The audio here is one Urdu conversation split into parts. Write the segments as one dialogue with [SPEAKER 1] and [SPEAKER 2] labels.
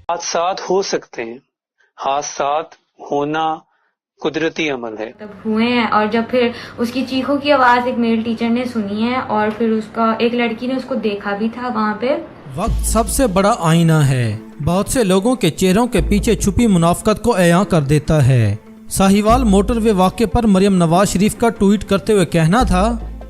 [SPEAKER 1] حادثات ہو سکتے ہیں، حادثات ہونا قدرتی عمل ہے۔
[SPEAKER 2] تب ہوئے ہیں اور جب پھر اس کی چیخوں کی آواز ایک میل ٹیچر نے سنی ہے اور پھر اس کا ایک لڑکی نے اس کو دیکھا بھی تھا وہاں پہ۔
[SPEAKER 3] وقت سب سے بڑا آئینہ ہے، بہت سے لوگوں کے چہروں کے پیچھے چھپی منافقت کو عیاں کر دیتا ہے۔ ساہیوال موٹر وے واقعے پر مریم نواز شریف کا ٹویٹ کرتے ہوئے کہنا تھا،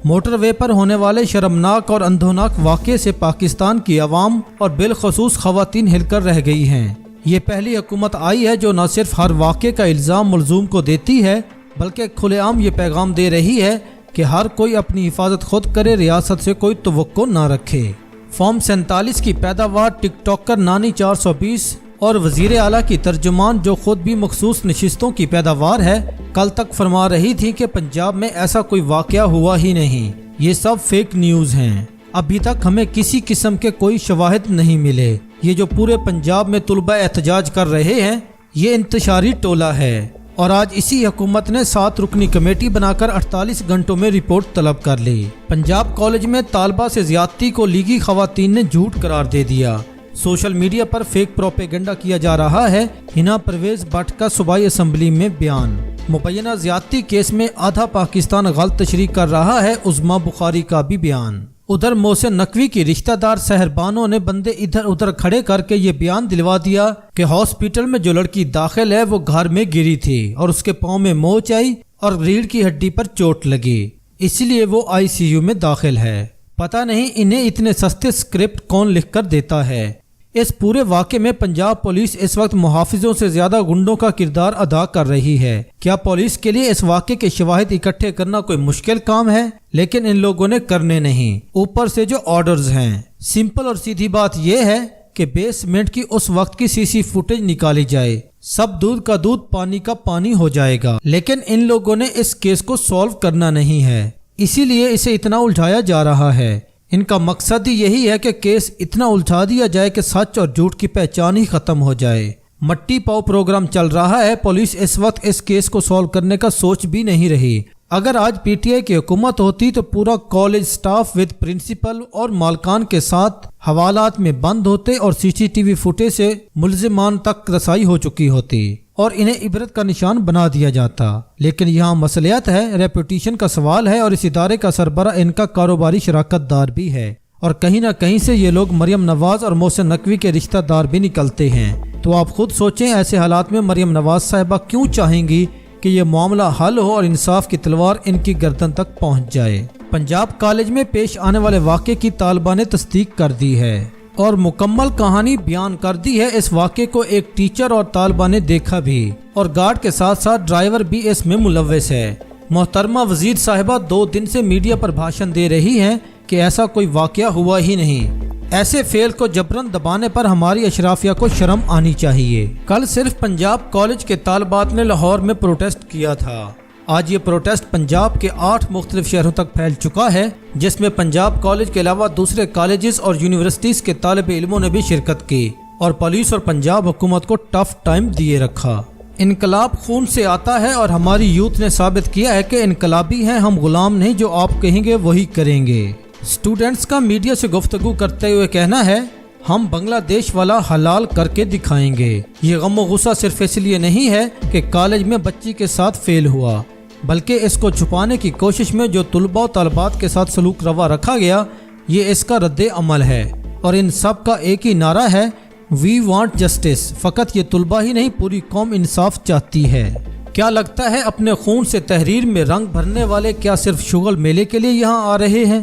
[SPEAKER 3] موٹر وے پر ہونے والے شرمناک اور اندھوناک واقعے سے پاکستان کی عوام اور بالخصوص خواتین ہل کر رہ گئی ہیں۔ یہ پہلی حکومت آئی ہے جو نہ صرف ہر واقعے کا الزام ملزوم کو دیتی ہے بلکہ کھلے عام یہ پیغام دے رہی ہے کہ ہر کوئی اپنی حفاظت خود کرے، ریاست سے کوئی توقع نہ رکھے۔ فارم 47 کی پیداوار ٹک ٹاکر نانی 420 اور وزیر اعلیٰ کی ترجمان جو خود بھی مخصوص نشستوں کی پیداوار ہے، کل تک فرما رہی تھی کہ پنجاب میں ایسا کوئی واقعہ ہوا ہی نہیں، یہ سب فیک نیوز ہیں۔ ابھی تک ہمیں کسی قسم کے کوئی شواہد نہیں ملے۔ یہ جو پورے پنجاب میں طلبہ احتجاج کر رہے ہیں، یہ انتشاری ٹولہ ہے، اور آج اسی حکومت نے 7 رکنی کمیٹی بنا کر 48 گھنٹوں میں رپورٹ طلب کر لی۔ پنجاب کالج میں طالبہ سے زیادتی کو لیگی خواتین نے جھوٹ قرار دے دیا۔ سوشل میڈیا پر فیک پروپیگنڈا کیا جا رہا ہے۔ ہنا پرویز بٹ کا صوبائی اسمبلی میں بیان۔ مبینہ زیادتی کیس میں آدھا پاکستان غلط تشریح کر رہا ہے، عظما بخاری کا بھی بیان۔ ادھر محسن نقوی کی رشتہ دار سحر بانو نے بندے ادھر ادھر کھڑے کر کے یہ بیان دلوا دیا کہ ہاسپٹل میں جو لڑکی داخل ہے وہ گھر میں گری تھی اور اس کے پاؤں میں موچ آئی اور ریڑھ کی ہڈی پر چوٹ لگی، اسی لیے وہ ICU میں داخل ہے۔ پتہ نہیں انہیں اتنے سستے اسکرپٹ کون لکھ کر دیتا ہے۔ اس پورے واقعے میں پنجاب پولیس اس وقت محافظوں سے زیادہ گنڈوں کا کردار ادا کر رہی ہے۔ کیا پولیس کے لیے اس واقعے کے شواہد اکٹھے کرنا کوئی مشکل کام ہے؟ لیکن ان لوگوں نے کرنے نہیں، اوپر سے جو آرڈرز ہیں۔ سمپل اور سیدھی بات یہ ہے کہ بیسمنٹ کی اس وقت کی CC فوٹیج نکالی جائے، سب دودھ کا دودھ پانی کا پانی ہو جائے گا۔ لیکن ان لوگوں نے اس کیس کو سولو کرنا نہیں ہے، اسی لیے اسے اتنا الجھایا جا رہا ہے۔ ان کا مقصد ہی یہی ہے کہ کیس اتنا الجھا دیا جائے کہ سچ اور جھوٹ کی پہچان ہی ختم ہو جائے۔ مٹی پاؤ پروگرام چل رہا ہے، پولیس اس وقت اس کیس کو سولو کرنے کا سوچ بھی نہیں رہی۔ اگر آج PTI کی حکومت ہوتی تو پورا کالج سٹاف ود پرنسپل اور مالکان کے ساتھ حوالات میں بند ہوتے اور CCTV فوٹیج سے ملزمان تک رسائی ہو چکی ہوتی اور انہیں عبرت کا نشان بنا دیا جاتا۔ لیکن یہاں مسئلیت ہے، ریپوٹیشن کا سوال ہے اور اس ادارے کا سربراہ ان کا کاروباری شراکت دار بھی ہے، اور کہیں نہ کہیں سے یہ لوگ مریم نواز اور محسن نقوی کے رشتہ دار بھی نکلتے ہیں۔ تو آپ خود سوچیں، ایسے حالات میں مریم نواز صاحبہ کیوں چاہیں گی کہ یہ معاملہ حل ہو اور انصاف کی تلوار ان کی گردن تک پہنچ جائے۔ پنجاب کالج میں پیش آنے والے واقعے کی طالبہ نے تصدیق کر دی ہے اور مکمل کہانی بیان کر دی ہے۔ اس واقعے کو ایک ٹیچر اور طالبہ نے دیکھا بھی، اور گارڈ کے ساتھ ساتھ ڈرائیور بھی اس میں ملوث ہے۔ محترمہ وزیر صاحبہ 2 دن سے میڈیا پر بھاشن دے رہی ہیں کہ ایسا کوئی واقعہ ہوا ہی نہیں۔ ایسے فعل کو جبرن دبانے پر ہماری اشرافیہ کو شرم آنی چاہیے۔ کل صرف پنجاب کالج کے طالبات نے لاہور میں پروٹیسٹ کیا تھا، آج یہ پروٹیسٹ پنجاب کے 8 مختلف شہروں تک پھیل چکا ہے، جس میں پنجاب کالج کے علاوہ دوسرے کالجز اور یونیورسٹیز کے طالب علموں نے بھی شرکت کی اور پولیس اور پنجاب حکومت کو ٹف ٹائم دیے رکھا۔ انقلاب خون سے آتا ہے اور ہماری یوتھ نے ثابت کیا ہے کہ انقلابی ہیں، ہم غلام نہیں، جو آپ کہیں گے وہی کریں گے۔ اسٹوڈنٹس کا میڈیا سے گفتگو کرتے ہوئے کہنا ہے، ہم بنگلہ دیش والا حلال کر کے دکھائیں گے۔ یہ غم و غصہ صرف اس لیے نہیں ہے کہ کالج میں بچی کے ساتھ فیل ہوا، بلکہ اس کو چھپانے کی کوشش میں جو طلباء و طالبات کے ساتھ سلوک روا رکھا گیا، یہ اس کا رد عمل ہے، اور ان سب کا ایک ہی نعرہ ہے، وی وانٹ جسٹس۔ فقط یہ طلباء ہی نہیں، پوری قوم انصاف چاہتی ہے۔ کیا لگتا ہے اپنے خون سے تحریر میں رنگ بھرنے والے کیا صرف شغل میلے کے لیے یہاں آ رہے ہیں؟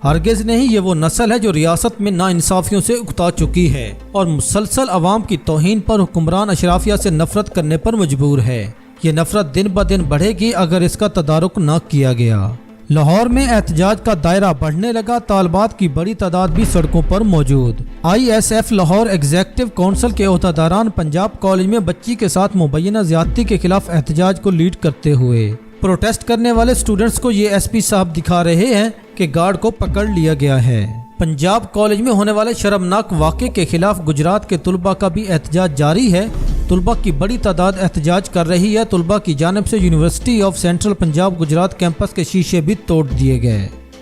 [SPEAKER 3] ہرگز نہیں، یہ وہ نسل ہے جو ریاست میں ناانصافیوں سے اکتا چکی ہے اور مسلسل عوام کی توہین پر حکمران اشرافیہ سے نفرت کرنے پر مجبور ہے۔ یہ نفرت دن بدن بڑھے گی اگر اس کا تدارک نہ کیا گیا۔ لاہور میں احتجاج کا دائرہ بڑھنے لگا، طالبات کی بڑی تعداد بھی سڑکوں پر موجود۔ ISF لاہور ایگزیکٹو کونسل کے عہدیداران پنجاب کالج میں بچی کے ساتھ مبینہ زیادتی کے خلاف احتجاج کو لیڈ کرتے ہوئے پروٹیسٹ کرنے والے اسٹوڈنٹس کو یہ SP صاحب دکھا رہے ہیں کہ گارڈ کو پکڑ لیا گیا ہے۔ پنجاب کالج میں ہونے والے شرمناک واقعے کے خلاف گجرات کے طلباء کا بھی احتجاج جاری ہے۔ طلباء کی بڑی تعداد احتجاج کر رہی ہے۔ طلباء کی جانب سے University of Central Punjab Gujrat campus کے شیشے بھی توڑ دیے گئے۔